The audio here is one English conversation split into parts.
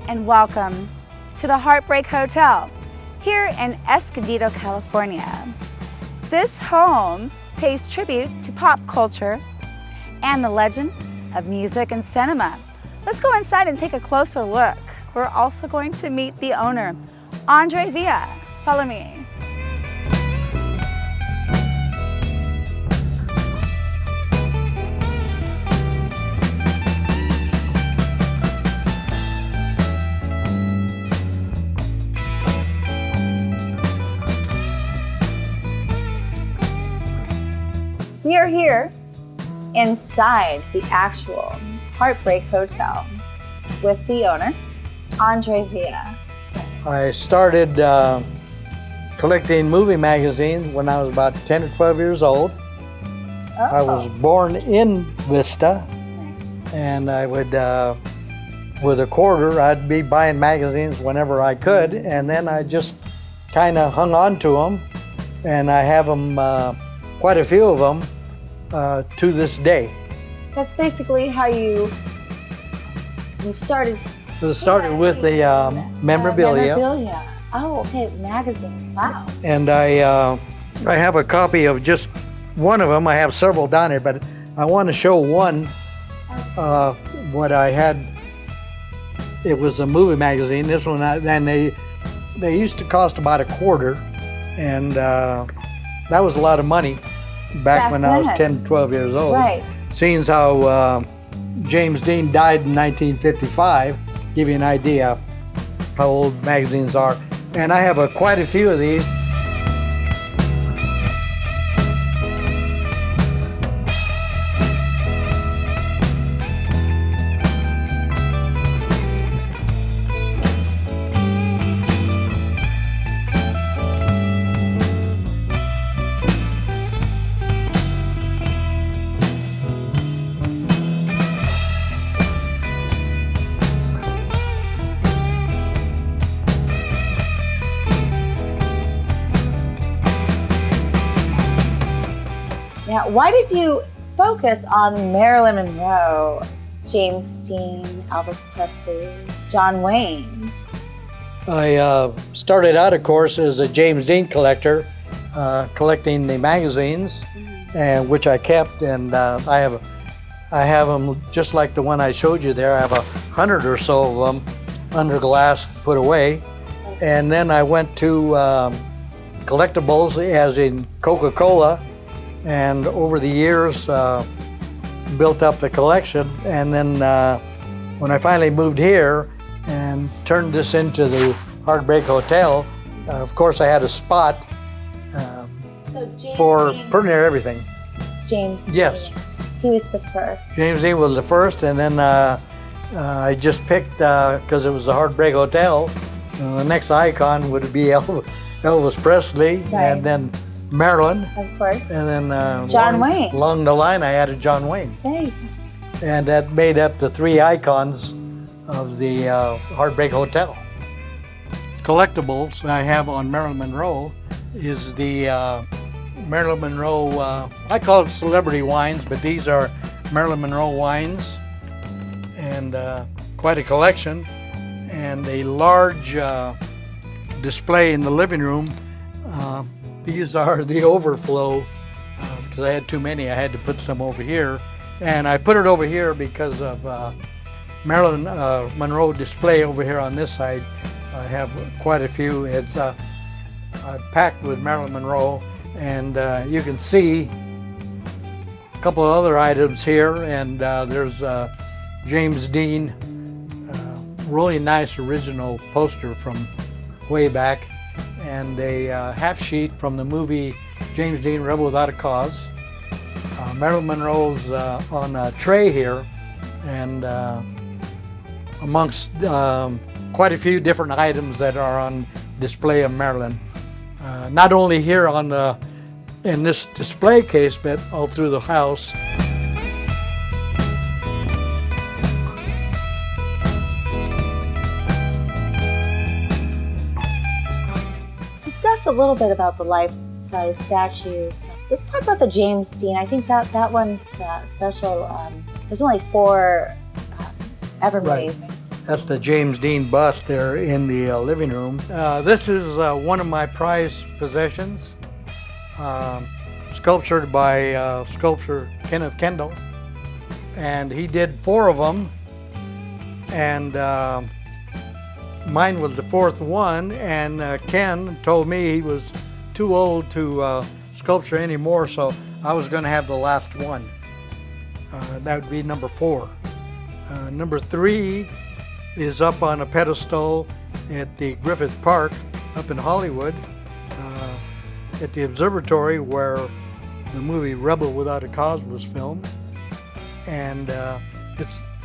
and welcome to the Heartbreak Hotel here in Escondido, California. This home pays tribute to pop culture and the legends of music and cinema. Let's go inside and take a closer look. We're also going to meet the owner, Andre Villa. Follow me. We are here inside the actual Heartbreak Hotel with the owner, Andre Villa. I started collecting movie magazines when I was about 10 or 12 years old. Oh. I was born in Vista, and I would, with a quarter, I'd be buying magazines whenever I could, and then I just kind of hung on to them, and I have them, quite a few of them, to this day. That's basically how you started. So it started with the memorabilia. Oh, okay, magazines, wow. And I have a copy of just one of them. I have several down here, but I want to show one, what I had. It was a movie magazine. This one, and they used to cost about a quarter, and that was a lot of money back when I was 10, 12 years old. Right. Seeing how James Dean died in 1955, give you an idea how old magazines are. And I have quite a few of these. Now, why did you focus on Marilyn Monroe, James Dean, Elvis Presley, John Wayne? I started out, of course, as a James Dean collector, collecting the magazines, and which I kept, and I have them just like the one I showed you there. I have 100 or so of them under glass put away, and then I went to collectibles, as in Coca-Cola. And over the years, built up the collection. And then when I finally moved here and turned this into the Heartbreak Hotel, of course I had a spot for pretty near everything. It's James Dean. Yes. He was the first. James Dean was the first, and then I just picked, because it was the Heartbreak Hotel, the next icon would be Elvis Presley, Right. and then Marilyn, Of course. and then John Wayne. Along the line, I added John Wayne, There you go. and that made up the three icons of the Heartbreak Hotel. Collectibles I have on Marilyn Monroe is the Marilyn Monroe. I call it celebrity wines, but these are Marilyn Monroe wines, and quite a collection, and a large display in the living room. These are the overflow, because I had too many. I had to put some over here. And I put it over here because of Marilyn Monroe display over here on this side. I have quite a few. It's packed with Marilyn Monroe. And you can see a couple of other items here. And there's James Dean, really nice original poster from way back. And a half sheet from the movie James Dean, Rebel Without a Cause. Marilyn Monroe's on a tray here, and amongst quite a few different items that are on display of Marilyn. Not only here in this display case, but all through the house. Discuss a little bit about the life-size statues. Let's talk about the James Dean. I think that one's special. There's only 4 ever made. Right. That's the James Dean bust there in the living room. This is one of my prized possessions, sculptured by sculptor Kenneth Kendall, and he did 4 of them, and mine was the 4th one, and Ken told me he was too old to sculpture anymore, so I was going to have the last one. That would be number 4. Number 3 is up on a pedestal at the Griffith Park up in Hollywood, at the observatory where the movie Rebel Without a Cause was filmed. And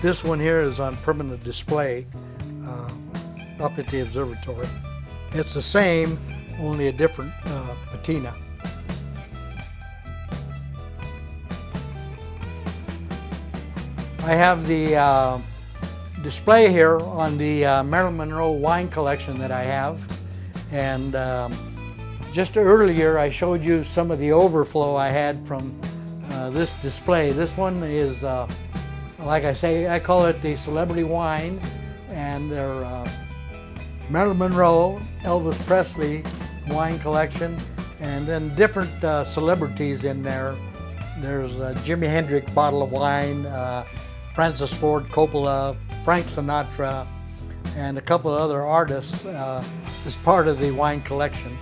this one here is on permanent display up at the observatory. It's the same, only a different patina. I have the display here on the Marilyn Monroe wine collection that I have, and just earlier I showed you some of the overflow I had from this display. This one is, like I say, I call it the celebrity wine, and they're Marilyn Monroe, Elvis Presley wine collection, and then different celebrities in there. There's a Jimi Hendrix bottle of wine, Francis Ford Coppola, Frank Sinatra, and a couple of other artists as part of the wine collection.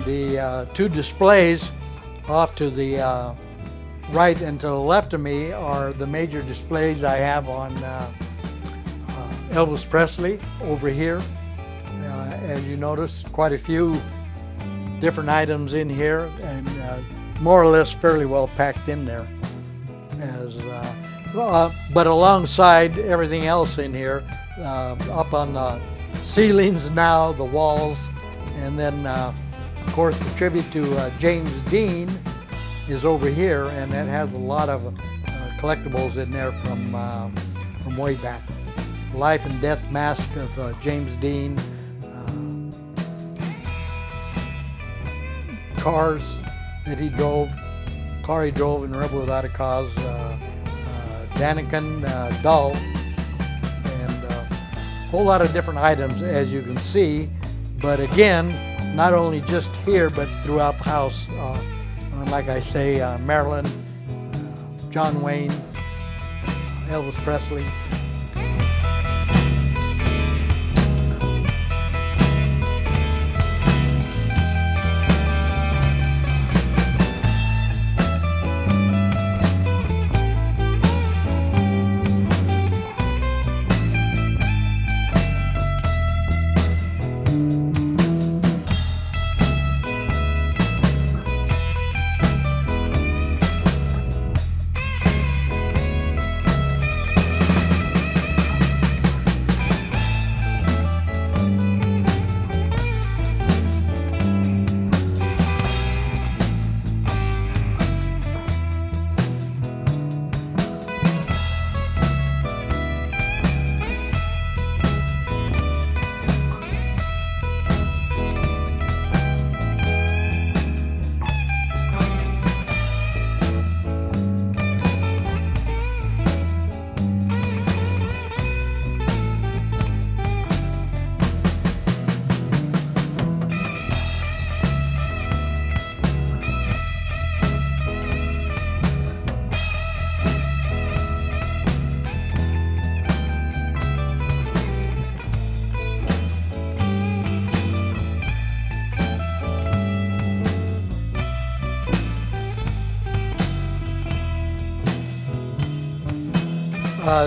The 2 displays off to the right and to the left of me are the major displays I have on Elvis Presley over here. As you notice, quite a few different items in here, and more or less fairly well packed in there. But alongside everything else in here, up on the ceilings now, the walls, and then of course, the tribute to James Dean is over here, and that has a lot of collectibles in there from way back. Life and Death Mask of James Dean, cars that he drove, car he drove in Rebel Without a Cause, Daniken doll, and a whole lot of different items, as you can see. But again, not only just here, but throughout the house. Like I say, Marilyn, John Wayne, Elvis Presley.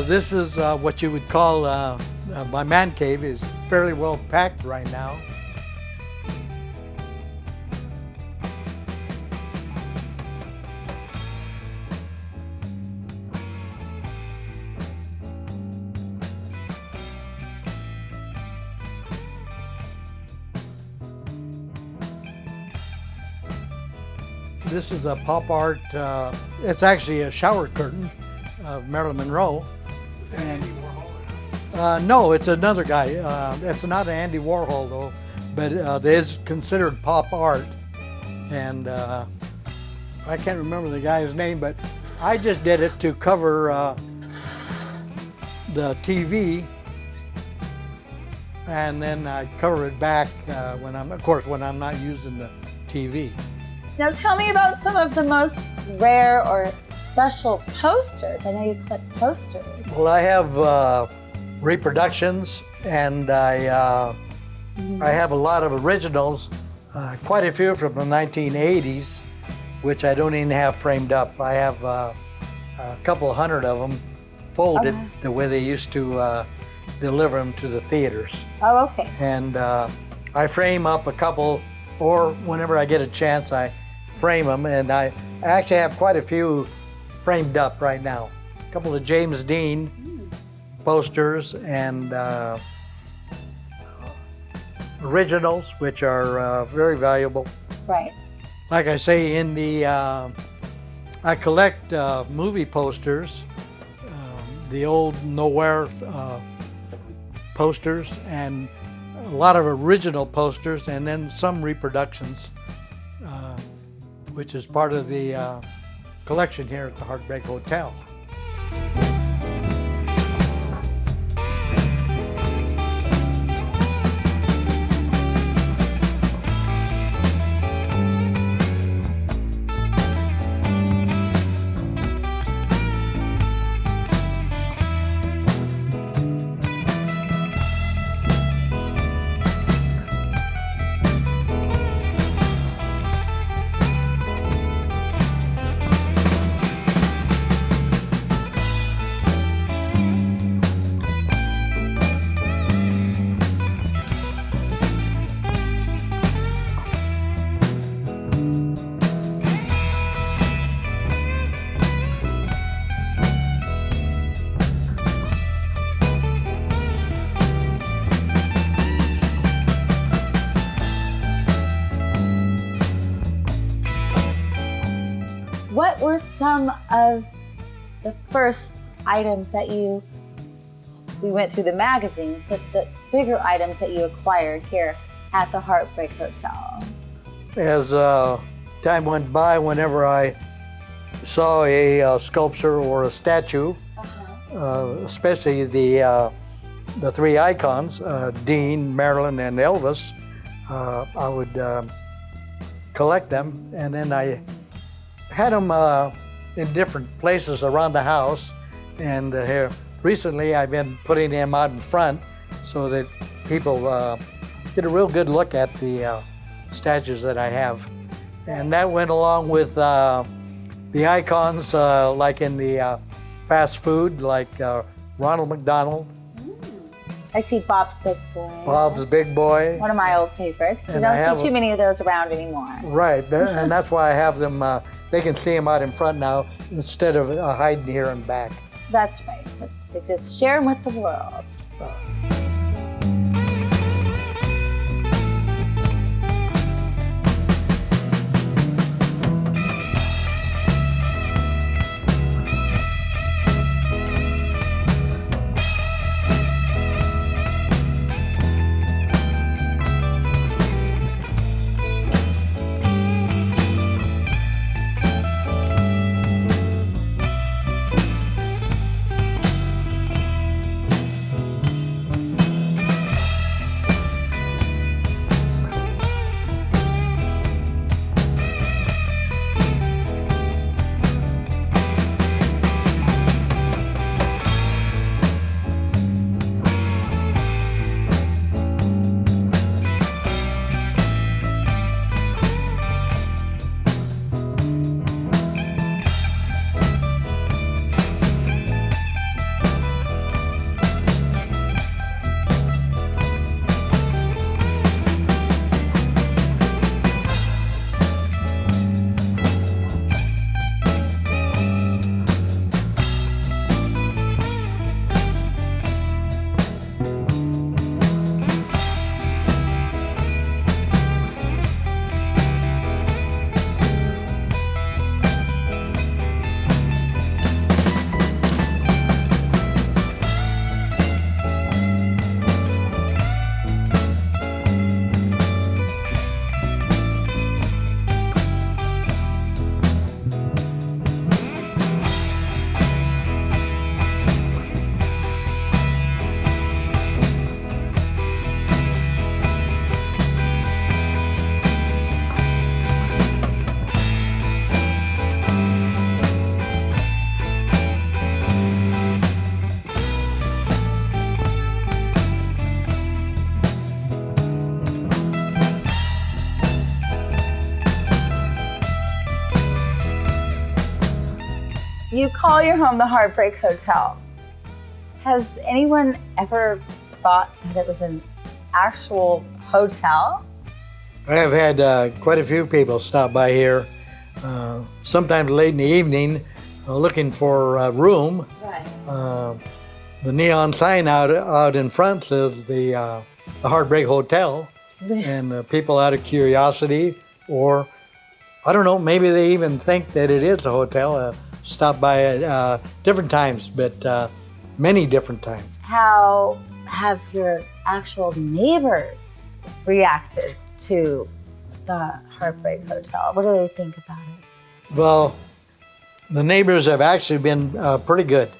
This is what you would call my man cave. Is fairly well packed right now. This is a pop art. It's actually a shower curtain of Marilyn Monroe. And no, it's another guy. It's not an Andy Warhol though, but it is considered pop art. And I can't remember the guy's name, but I just did it to cover the TV, and then I cover it back when I'm not using the TV. Now tell me about some of the most rare or special posters. I know you collect posters. Well, I have reproductions, and I have a lot of originals, quite a few from the 1980s, which I don't even have framed up. I have a couple hundred of them folded the way they used to deliver them to the theaters. Oh, okay. And I frame up a couple, or whenever I get a chance, I frame them, and I actually have quite a few framed up right now. A couple of James Dean posters and originals, which are very valuable. Right. Like I say, in the I collect movie posters, the old Nowhere posters, and a lot of original posters, and then some reproductions, which is part of the collection here at the Heartbreak Hotel. What were some of the first items that we went through the magazines, but the bigger items that you acquired here at the Heartbreak Hotel? As time went by, whenever I saw a sculpture or a statue, especially the three icons, Dean, Marilyn, and Elvis, I would collect them, and then I had them in different places around the house, and here recently I've been putting them out in front so that people get a real good look at the statues that I have. And that went along with the icons like in the fast food, like Ronald McDonald. I see Bob's Big Boy. Bob's Big Boy. One of my old favorites. You And don't see too many of those around anymore. Right, and that's why I have them, they can see them out in front now instead of hiding here and back. That's right. So they just share them with the world. You call your home the Heartbreak Hotel. Has anyone ever thought that it was an actual hotel? I have had quite a few people stop by here, sometimes late in the evening, looking for a room. Right. The neon sign out in front says the Heartbreak Hotel, and people out of curiosity, or I don't know, maybe they even think that it is a hotel, stop by at different times, but many different times. How have your actual neighbors reacted to the Heartbreak Hotel? What do they think about it? Well, the neighbors have actually been pretty good.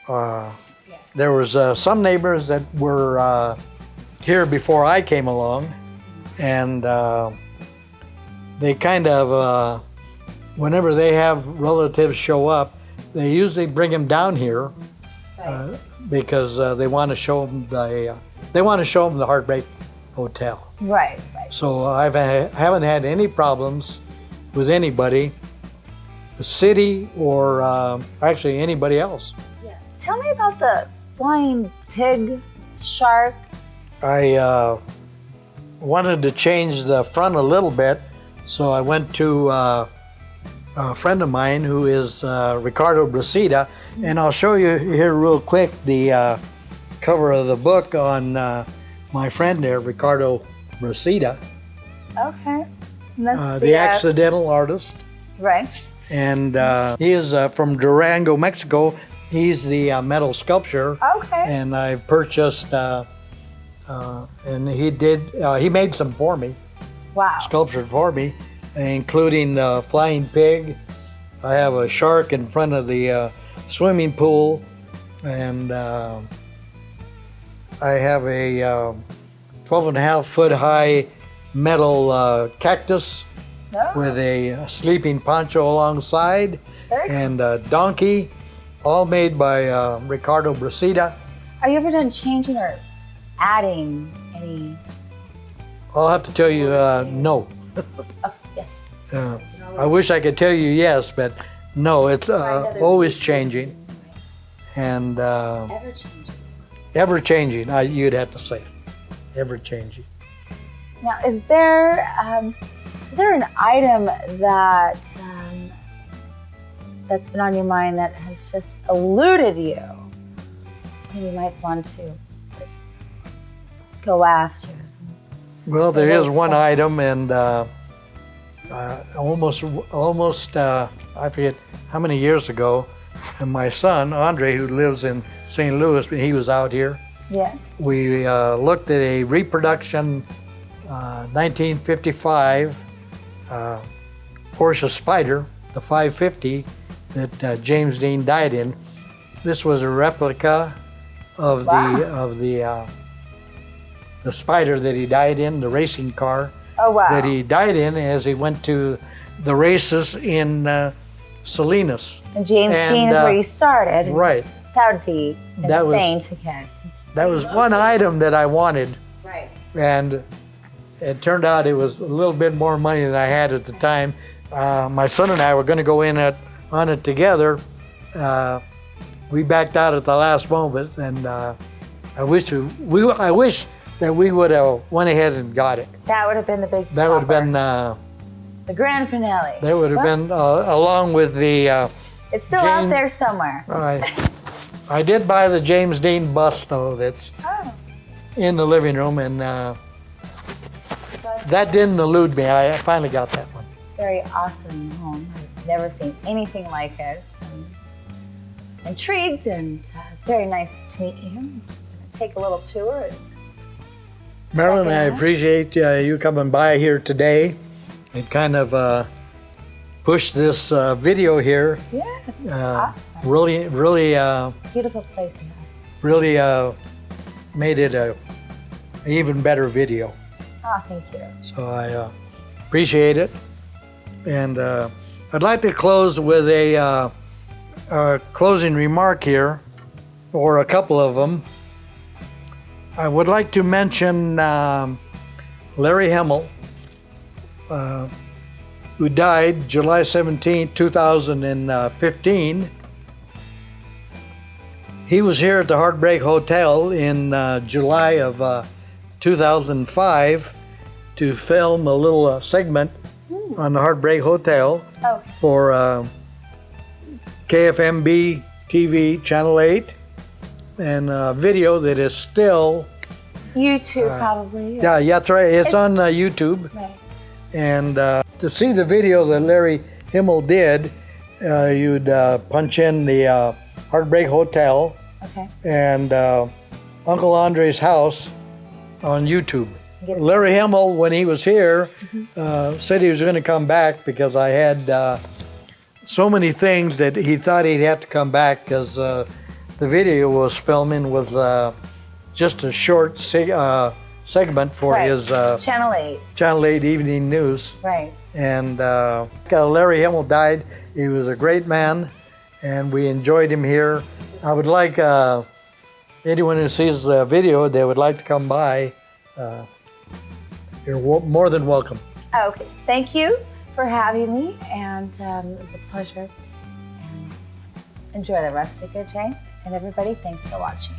There was some neighbors that were here before I came along, and they kind of, whenever they have relatives show up, they usually bring them down here because they want to show them the Heartbreak Hotel. Right. So I haven't had any problems with anybody, the city or actually anybody else. Yeah. Tell me about the flying pig shark. I wanted to change the front a little bit, so I went to a friend of mine who is Ricardo Bracida, and I'll show you here real quick the cover of the book on my friend there, Ricardo Bracida. Okay. That's the accidental artist. Right. And he is from Durango, Mexico. He's the metal sculptor. Okay. And I purchased, and he made some for me. Wow. Sculptured for me, including the flying pig. I have a shark in front of the swimming pool, and I have a 12.5-foot high metal cactus with a sleeping poncho alongside, and a donkey, all made by Ricardo Bracida. Are you ever done changing or adding any? I'll have to tell you no. Yes. I wish I could tell you yes, but no, it's always changing. And Ever changing. ever changing, you'd have to say. Ever changing. Now, is there an item that that's been on your mind that has just eluded you? Something you might want to go after. Well, there is one item, and almost I forget how many years ago, and my son Andre, who lives in St. Louis, he was out here. Yes. We looked at a reproduction 1955 Porsche Spyder, the 550 that James Dean died in. This was a replica of the Spyder that he died in, the racing car. Oh, wow. That he died in as he went to the races in Salinas. And James Dean is where you started. Right. That would be insane to get. That was one item that I wanted. Right. And it turned out it was a little bit more money than I had at the time. My son and I were going to go in on it together. We backed out at the last moment, and I wish that we would have went ahead and got it. That would have been the big That would have been the grand finale. That would have been along with the. It's still out there somewhere. I did buy the James Dean bust though. That's in the living room, and that didn't elude me. I finally got that one. It's very awesome home. I've never seen anything like it. So I'm intrigued, and it's very nice to meet you. I'm gonna take a little tour. Marilyn, I appreciate you coming by here today and kind of push this video here. Yes, it's awesome. Really, Beautiful place. Really made it a even better video. Oh, thank you. So I appreciate it. And I'd like to close with a closing remark here, or a couple of them. I would like to mention Larry Hemmel. who died July 17, 2015. He was here at the Heartbreak Hotel in July of 2005 to film a little segment on the Heartbreak Hotel for KFMB TV Channel 8, and a video that is still YouTube probably. Yeah, that's right. It's on YouTube. Right. And to see the video that Larry Himmel did, you'd punch in the Heartbreak Hotel and Uncle Andre's house on YouTube. Larry Himmel, when he was here, said he was going to come back because I had so many things that he thought he'd have to come back because the video was filming with just a short segment for his Channel 8. Channel 8 Evening News. Right. And Larry Himmel died. He was a great man, and we enjoyed him here. I would like anyone who sees the video, they would like to come by. You're more than welcome. Okay. Thank you for having me, and it was a pleasure. And enjoy the rest of your day. And everybody, thanks for watching.